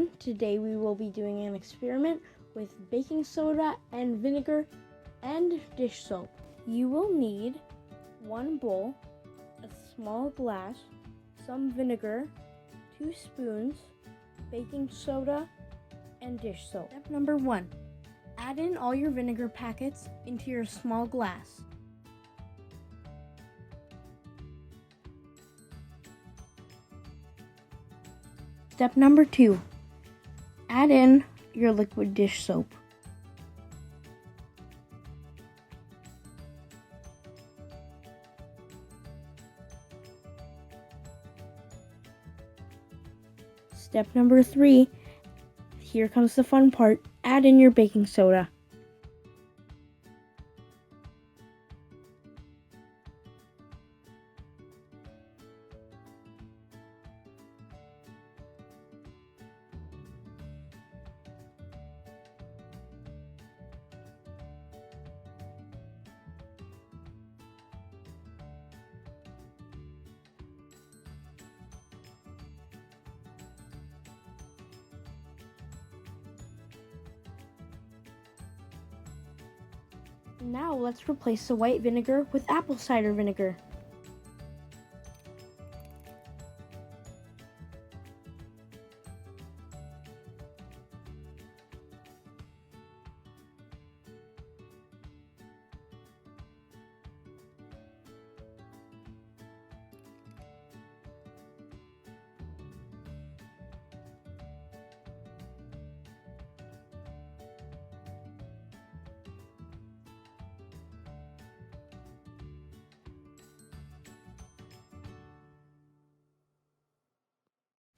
everyone. Today we will be doing an experiment with baking soda and vinegar and dish soap. You will need one bowl, a small glass, some vinegar, 2 spoons, baking soda, and dish soap. Step number 1. Add in all your vinegar packets into your small glass. Step number 2. Add in your liquid dish soap. Step number 3. Here comes the fun part. Add in your baking soda. Now let's replace the white vinegar with apple cider vinegar.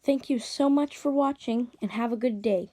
Thank you so much for watching and have a good day.